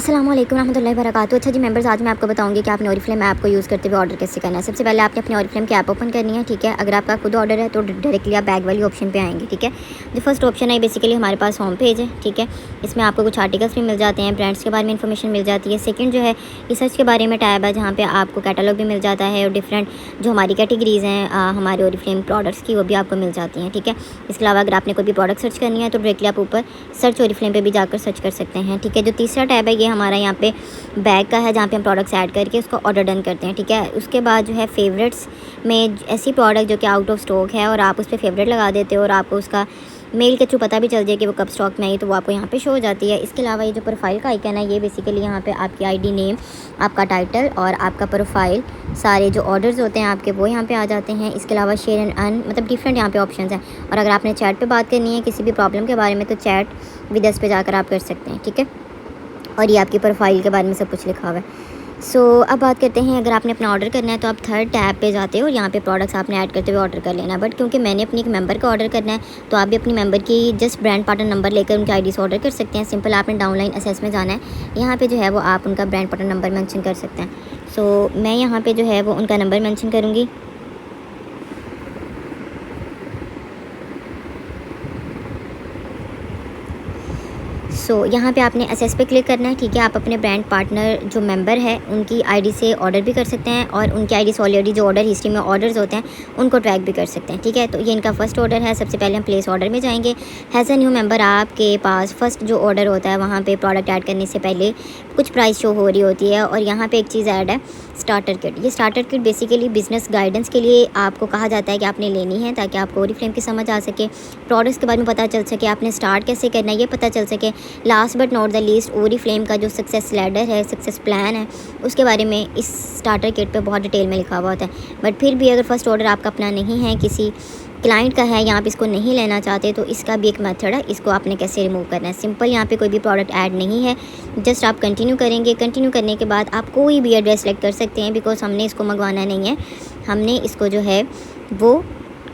अस्सलाम वालेकुम रहमतुल्लाहि वबरकातुहू। अच्छा जी मेंबर्स, आज मैं आपको बताऊंगी कि आपने ओरिफ्लेम ऐप को यूज़ करते हुए ऑर्डर कैसे करना है। सबसे पहले आपने अपनी ओरिफ्लेम की ऐप ओपन करनी है, ठीक है। अगर आपका खुद ऑर्डर है तो डायरेक्टली आप बैग वाली ऑप्शन पे आएंगे, ठीक है। जो फर्स्ट ऑप्शन है बेसिकली हमारे पास होम पेज है, ठीक है। इसमें आपको कुछ आर्टिकल्स भी मिल जाते हैं, ब्रांड्स के बारे में इन्फॉर्मेशन मिल जाती है। सेकंड जो है रिसर्च के बारे में टैब है, जहाँ पे आपको कैटलॉग भी मिल जाता है और डिफरेंट जो हमारी कैटेगरीज़ हैं हमारे ओरिफ्लेम प्रोडक्ट्स की, वो भी आपको मिल जाती हैं, ठीक है। इसके अलावा अगर आपने कोई भी प्रोडक्ट सर्च करनी है तो डायरेक्टली आप ऊपर सर्च ओरिफ्लेम पे भी जाकर सर्च कर सकते हैं, ठीक है। जो तीसरा टैब है ये हमारा यहाँ पे बैग का है, जहाँ पे हम प्रोडक्ट्स ऐड करके उसको ऑर्डर डन करते हैं, ठीक है। उसके बाद जो है फेवरेट्स में ऐसी प्रोडक्ट जो कि आउट ऑफ स्टॉक है और आप उस पर फेवरेट लगा देते हो और आपको उसका मेल के थ्रू पता भी चल जाए कि वो कब स्टॉक में आई, तो वो आपको यहाँ पे शो हो जाती है। इसके अलावा ये जो प्रोफाइल का आइकन है ये बेसिकली यहाँ पे आपकी आईडी नेम, आपका टाइटल और आपका प्रोफाइल, सारे जो ऑर्डर्स होते हैं आपके वो यहाँ पे आ जाते हैं। इसके अलावा शेयर एंड अर्न, मतलब डिफरेंट यहाँ पे ऑप्शंस हैं। और अगर आपने चैट पे बात करनी है किसी भी प्रॉब्लम के बारे में तो चैट विद अस पे जाकर आप कर सकते हैं, ठीक है। और ये आपकी प्रोफाइल के बारे में सब कुछ लिखा हुआ है। अब बात करते हैं, अगर आपने अपना ऑर्डर करना है तो आप थर्ड टैब पे जाते हो और यहाँ पे प्रोडक्ट्स आपने ऐड करते हुए ऑर्डर कर लेना। बट क्योंकि मैंने अपनी एक मेंबर का ऑर्डर करना है तो आप भी अपनी मेंबर की जस्ट ब्रांड पार्टनर नंबर लेकर उनकी आईडी से ऑर्डर कर सकते हैं। सिंपल आपने डाउनलाइन असेस में जाना है, यहाँ पे जो है वो आप उनका ब्रांड पार्टनर नंबर मेंशन कर सकते हैं। मैं यहाँ पे जो है वो उनका नंबर मेंशन करूँगी। यहाँ पे आपने असेस पे क्लिक करना है, ठीक है। आप अपने ब्रांड पार्टनर जो मेंबर है उनकी आईडी से ऑर्डर भी कर सकते हैं और उनकी आईडी से ऑलरेडी जो ऑर्डर हिस्ट्री में ऑर्डर्स होते हैं उनको ट्रैक भी कर सकते हैं, ठीक है। तो ये इनका फर्स्ट ऑर्डर है। सबसे पहले हम प्लेस ऑर्डर में जाएंगे। हैज़ अ न्यू मेंबर आपके पास फर्स्ट जो ऑर्डर होता है वहाँ पर प्रोडक्ट ऐड करने से पहले कुछ प्राइस शो हो रही होती है और यहाँ पर एक चीज़ ऐड है, स्टार्टर किट। ये starter kit basically business guidance के लिए आपको कहा जाता है कि आपने लेनी है, ताकि आपको ओरिफ्लेम की समझ आ सके, प्रोडक्ट्स के बारे में पता चल सके, आपने स्टार्ट कैसे करना है ये पता चल सके। Last but not the least Oriflame का जो सक्सेस लैडर है, सक्सेस प्लान है, उसके बारे में इस स्टार्टर किट पे बहुत डिटेल में लिखा हुआ होता है। बट फिर भी अगर फर्स्ट ऑर्डर आपका अपना नहीं है, किसी क्लाइंट का है या आप इसको नहीं लेना चाहते, तो इसका भी एक मेथड है, इसको आपने कैसे रिमूव करना है। सिंपल यहाँ पे कोई भी प्रोडक्ट ऐड नहीं है, जस्ट आप कंटिन्यू करेंगे। कंटिन्यू करने के बाद आप कोई भी एड्रेस सेलेक्ट कर सकते हैं, बिकॉज हमने इसको मंगवाना नहीं है, हमने इसको जो है वो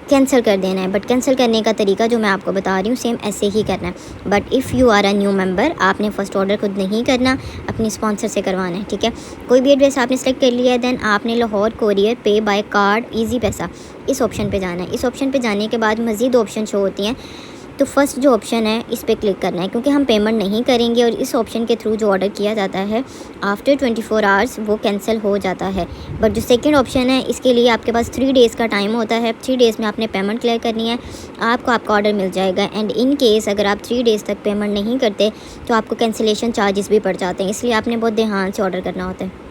कैंसिल कर देना है। बट कैंसिल करने का तरीका जो मैं आपको बता रही हूँ सेम ऐसे ही करना है। But if you are a new member, आपने फ़र्स्ट ऑर्डर खुद नहीं करना, अपनी स्पॉन्सर से करवाना है, ठीक है। कोई भी एड्रेस आपने सेलेक्ट कर लिया है, देन आपने लाहौर कोरियर पे बाय कार्ड ईजी पैसा इस ऑप्शन पे जाना है। इस ऑप्शन पे जाने के बाद मज़ीद ऑप्शन शो होती हैं, तो फर्स्ट जो ऑप्शन है इस पर क्लिक करना है, क्योंकि हम पेमेंट नहीं करेंगे और इस ऑप्शन के थ्रू जो ऑर्डर किया जाता है आफ्टर 24 आवर्स वो कैंसिल हो जाता है। बट जो सेकंड ऑप्शन है इसके लिए आपके पास 3 डेज़ का टाइम होता है। 3 डेज़ में आपने पेमेंट क्लियर करनी है, आपको आपका ऑर्डर मिल जाएगा। एंड इन केस अगर आप 3 डेज़ तक पेमेंट नहीं करते तो आपको कैंसिलेशन चार्जेस भी पड़ जाते हैं, इसलिए आपने बहुत ध्यान से ऑर्डर करना होता है।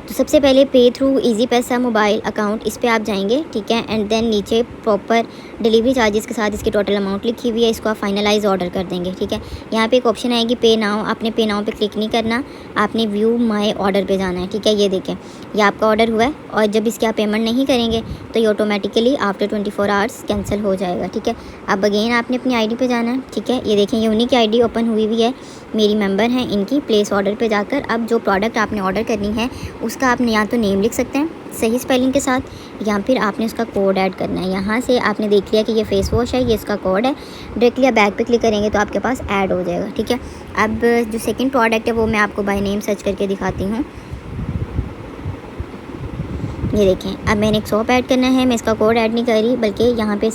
तो सबसे पहले पे थ्रू ईजी पैसा मोबाइल अकाउंट, इस पे आप जाएंगे, ठीक है। एंड देन नीचे प्रॉपर डिलीवरी चार्जेस के साथ इसकी टोटल अमाउंट लिखी हुई है, इसको आप फाइनलाइज ऑर्डर कर देंगे, ठीक है। यहाँ पे एक ऑप्शन आएगी पे नाउ, आपने पे नाउ पे क्लिक नहीं करना, आपने व्यू माय ऑर्डर पे जाना है, ठीक है। ये देखें, ये आपका ऑर्डर हुआ है और जब इसकी आप पेमेंट नहीं करेंगे तो ये ऑटोमेटिकली आफ्टर 24 आवर्स कैंसिल हो जाएगा, ठीक है। अब अगेन आपने अपनी आई डी पे जाना है, ठीक है। ये देखें, ये उन्हीं की आई डी ओपन हुई हुई है, मेरी मेंबर हैं इनकी। प्लेस ऑर्डर पे जाकर अब जो प्रोडक्ट आपने ऑर्डर करनी है उसका आपने या तो नेम लिख सकते हैं सही स्पेलिंग के साथ, या फिर आपने उसका कोड ऐड करना है। यहाँ से आपने देख लिया कि ये फेस वॉश है, ये इसका कोड है, डायरेक्टली आप बैग पे क्लिक करेंगे तो आपके पास ऐड हो जाएगा, ठीक है। अब जो सेकंड प्रोडक्ट है वो मैं आपको बाय नेम सर्च करके दिखाती हूँ। ये देखें, अब मैंने एक शॉप ऐड करना है, मैं इसका कोड ऐड नहीं कर रही, बल्कि यहाँ पे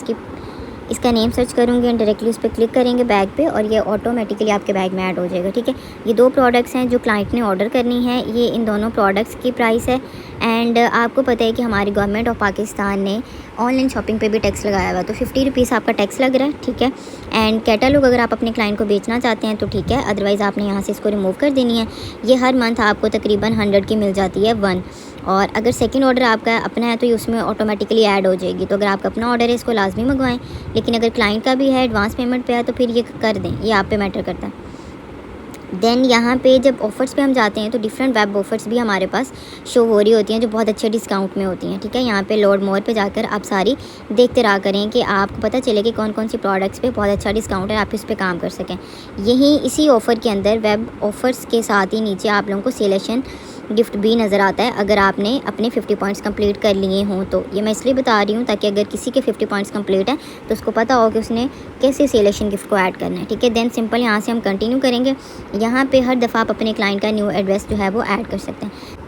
इसका नेम सर्च करूँगी एंड डायरेक्टली उस पर क्लिक करेंगे बैग पे और ये ऑटोमेटिकली आपके बैग में ऐड हो जाएगा, ठीक है। ये 2 प्रोडक्ट्स हैं जो क्लाइंट ने ऑर्डर करनी है, ये इन दोनों प्रोडक्ट्स की प्राइस है। एंड आपको पता है कि हमारी गवर्नमेंट ऑफ पाकिस्तान ने ऑनलाइन शॉपिंग पे भी टैक्स लगाया हुआ है, तो 50 रुपीज़ आपका टैक्स लग रहा है, ठीक है। एंड कैटलॉग अगर आप अपने क्लाइंट को बेचना चाहते हैं तो ठीक है, अदरवाइज़ आपने यहाँ से इसको रिमूव कर देनी है। ये हर मंथ आपको तकरीबन 100 की मिल जाती है 1। और अगर सेकंड ऑर्डर आपका अपना है तो ये उसमें ऑटोमेटिकली ऐड हो जाएगी। तो अगर आपका अपना ऑर्डर है इसको लाजमी मंगवाएं, लेकिन अगर क्लाइंट का भी है एडवांस पेमेंट पे है तो फिर ये कर दें, ये आप पे मैटर करता है। देन यहाँ पे जब ऑफ़र्स पे हम जाते हैं तो डिफरेंट वेब ऑफ़र्स भी हमारे पास शो हो रही होती हैं जो बहुत अच्छे डिस्काउंट में होती हैं, ठीक है। यहाँ पे लोड मोर पे जाकर आप सारी देखते रहा करें कि आपको पता चले कि कौन कौन सी प्रोडक्ट्स पे बहुत अच्छा डिस्काउंट है, आप इस पे काम कर सकें। इसी ऑफ़र के अंदर वेब ऑफ़र्स के साथ ही नीचे आप लोगों को सिलेक्शन गिफ्ट भी नज़र आता है अगर आपने अपने 50 पॉइंट्स कंप्लीट कर लिए हों। तो ये मैं इसलिए बता रही हूँ ताकि अगर किसी के 50 पॉइंट्स कंप्लीट हैं तो उसको पता हो कि उसने कैसे सेलेक्शन गिफ्ट को ऐड करना है, ठीक है। देन सिंपल यहाँ से हम कंटिन्यू करेंगे। यहाँ पे हर दफ़ा आप अपने क्लाइंट का न्यू एड्रेस जो है वो ऐड कर सकते हैं।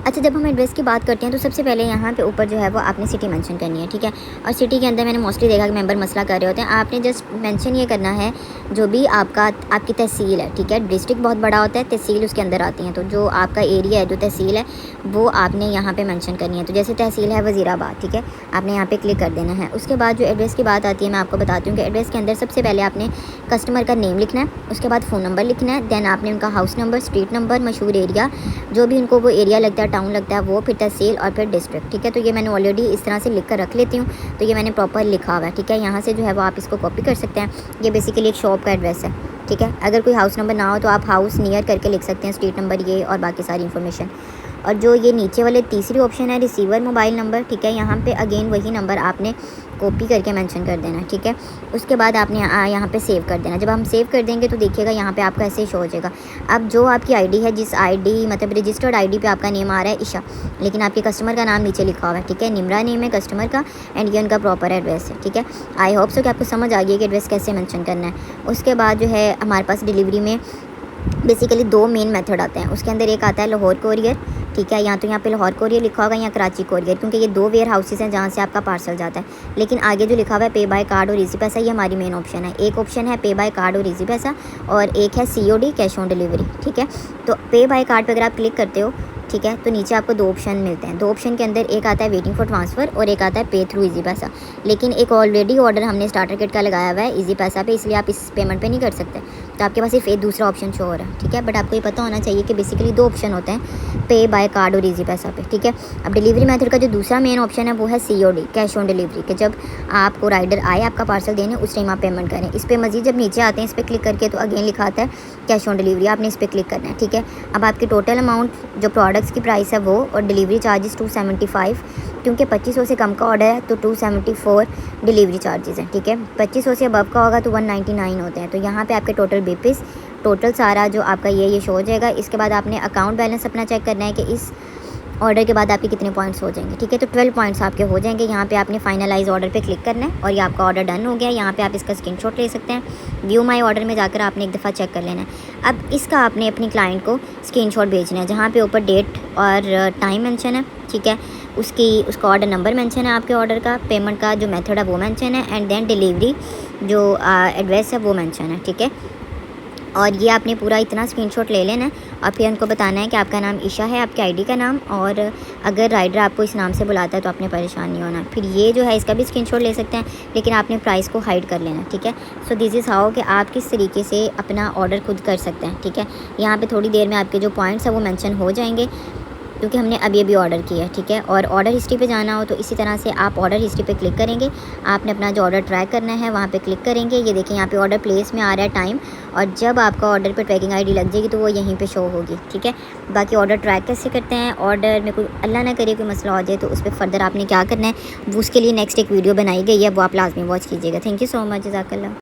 अच्छा, जब हम एड्रेस की बात करते हैं तो सबसे पहले यहाँ पे ऊपर जो है वो आपने सिटी मेंशन करनी है, ठीक है। और सिटी के अंदर मैंने मोस्टली देखा कि मेंबर मसला कर रहे होते हैं। आपने जस्ट मेंशन ये करना है जो भी आपकी तहसील है, ठीक है। डिस्ट्रिक्ट बहुत बड़ा होता है, तहसील उसके अंदर आती हैं, तो जो आपका एरिया है, जो तहसील है, वो आपने यहाँ पर मैंशन करनी है। तो जैसे तहसील है वज़ीराबाद, ठीक है, आपने यहाँ पर क्लिक कर देना है। उसके बाद जो एड्रेस की बात आती है मैं आपको बताती हूँ कि एड्रेस के अंदर सबसे पहले आपने कस्टमर का नेम लिखना है, उसके बाद फ़ोन नंबर लिखना है, दैन आपने उनका हाउस नंबर, स्ट्रीट नंबर, मशहूर एरिया, जो भी उनको वो एरिया लगता है, टाउन लगता है वो, फिर तहसील और फिर डिस्ट्रिक्ट, ठीक है। तो ये मैंने ऑलरेडी इस तरह से लिख कर रख लेती हूँ, तो ये मैंने प्रॉपर लिखा हुआ है, ठीक है। यहाँ से जो है वो आप इसको कॉपी कर सकते हैं। ये बेसिकली एक शॉप का एड्रेस है, ठीक है। अगर कोई हाउस नंबर ना हो तो आप हाउस नियर करके लिख सकते हैं, स्ट्रीट नंबर ये और बाकी सारी इन्फॉर्मेशन। और जो ये नीचे वाले तीसरी ऑप्शन है रिसीवर मोबाइल नंबर, ठीक है, यहाँ पे अगेन वही नंबर आपने कॉपी करके मेंशन कर देना, ठीक है। उसके बाद आपने यहाँ पे सेव कर देना। जब हम सेव कर देंगे तो देखिएगा यहाँ पे आपका ऐसे शो हो जाएगा। अब जो आपकी आईडी है, जिस आईडी मतलब रजिस्टर्ड आईडी पे आपका नेम आ रहा है ईशा, लेकिन आपके कस्टमर का नाम नीचे लिखा हुआ है, ठीक है, निमरा नेम है कस्टमर का एंड ये उनका प्रॉपर एड्रेस है, ठीक है। आई होप सो कि आपको समझ आ गई कि एड्रेस कैसे मेंशन करना है। उसके बाद जो है हमारे पास डिलीवरी में बेसिकली 2 मेन मेथड आते हैं। उसके अंदर एक आता है लाहौर कोरियर, ठीक है, या तो यहाँ पे लाहौर कोरियर लिखा होगा या कराची कोरियर, क्योंकि ये 2 वेयर हाउसेस हैं जहाँ से आपका पार्सल जाता है। लेकिन आगे जो लिखा हुआ है पे बाय कार्ड और इजी पैसा, ये हमारी मेन ऑप्शन है। एक ऑप्शन है पे बाय कार्ड और इजी पैसा और एक है COD, कैश ऑन डिलीवरी, ठीक है। तो पे बाय कार्ड पर अगर आप क्लिक करते हो, ठीक है, तो नीचे आपको 2 ऑप्शन मिलते हैं। 2 ऑप्शन के अंदर एक आता है वेटिंग फॉर ट्रांसफ़र और एक आता है पे थ्रू इजी पैसा। लेकिन एक ऑलरेडी ऑर्डर हमने स्टार्टर किट का लगाया हुआ है इजी पैसा पे, इसलिए आप इस पेमेंट पे नहीं कर सकते, तो आपके पास सिर्फ एक दूसरा ऑप्शन शो हो रहा है, ठीक है। बट आपको ये पता होना चाहिए कि बेसिकली 2 ऑप्शन होते हैं पे बाय कार्ड और इजी पैसा पे, ठीक है। अब डिलीवरी मेथड का जो दूसरा मेन ऑप्शन है वो है COD, कैश ऑन डिलीवरी, कि जब आपको राइडर आए आपका पार्सल देने उस टाइम आप पेमेंट करें। इस पर मजीद जब नीचे आते हैं इस पर क्लिक करके तो अगेन लिखा आता है कैश ऑन डिलीवरी, आपने इस पर क्लिक करना है, ठीक है। अब आपकी टोटल अमाउंट जो प्रोडक्ट्स की प्राइस है वो और डिलीवरी चार्जेस 275, क्योंकि 2500 से कम का ऑर्डर है तो 274 डिलीवरी चार्जेस हैं, ठीक है। 2500 से अबव का होगा तो 199 होते हैं। तो यहाँ पे आपके टोटल बीपीस टोटल सारा जो आपका ये शो हो जाएगा। इसके बाद आपने अकाउंट बैलेंस अपना चेक करना है कि इस ऑर्डर के बाद आपके कितने पॉइंट्स हो जाएंगे, ठीक है। तो 12 पॉइंट्स आपके हो जाएंगे। यहाँ पे आपने फाइनलाइज ऑर्डर पे क्लिक करना है और ये आपका ऑर्डर डन हो गया। यहाँ पे आप इसका स्क्रीनशॉट ले सकते हैं। व्यू माई ऑर्डर में जाकर आपने एक दफ़ा चेक कर लेना है। अब इसका आपने अपनी क्लाइंट को स्क्रीनशॉट भेजना है, जहाँ पे ऊपर डेट और टाइम मेंशन है, ठीक है। उसका ऑर्डर नंबर मेंशन है, आपके ऑर्डर का पेमेंट का जो मेथड है वो मेंशन है एंड देन डिलीवरी जो एड्रेस है वो मेंशन है, ठीक है। और ये आपने पूरा इतना स्क्रीनशॉट ले लेना है और फिर उनको बताना है कि आपका नाम ईशा है, आपकी आईडी का नाम, और अगर राइडर आपको इस नाम से बुलाता है तो आपने परेशान नहीं होना। फिर ये जो है इसका भी स्क्रीनशॉट ले सकते हैं, लेकिन आपने प्राइस को हाइड कर लेना, ठीक है। सो दिस इज़ हाउ कि आप किस तरीके से अपना ऑर्डर खुद कर सकते हैं, ठीक है। यहाँ पे थोड़ी देर में आपके जो पॉइंट्स हैं वो मेंशन हो जाएंगे, क्योंकि हमने अभी ऑर्डर किया है, ठीक है। और ऑर्डर हिस्ट्री पे जाना हो तो इसी तरह से आप ऑर्डर हिस्ट्री पे क्लिक करेंगे। आपने अपना जो ऑर्डर ट्रैक करना है वहाँ पे क्लिक करेंगे। ये देखिए यहाँ पे ऑर्डर प्लेस में आ रहा है टाइम, और जब आपका ऑर्डर पे ट्रैकिंग आईडी लग जाएगी तो वो यहीं पे शो होगी, ठीक है। बाकी ऑर्डर ट्रैक कैसे करते हैं, ऑर्डर में कोई अल्लाह ना करे कोई मसला हो जाए तो उस पर फर्दर आपने क्या करना है वो उसके लिए नेक्स्ट एक वीडियो बनाई गई है, वो आप लाजमी वॉच कीजिएगा। थैंक यू सो मच, जज़ाकल्लाह।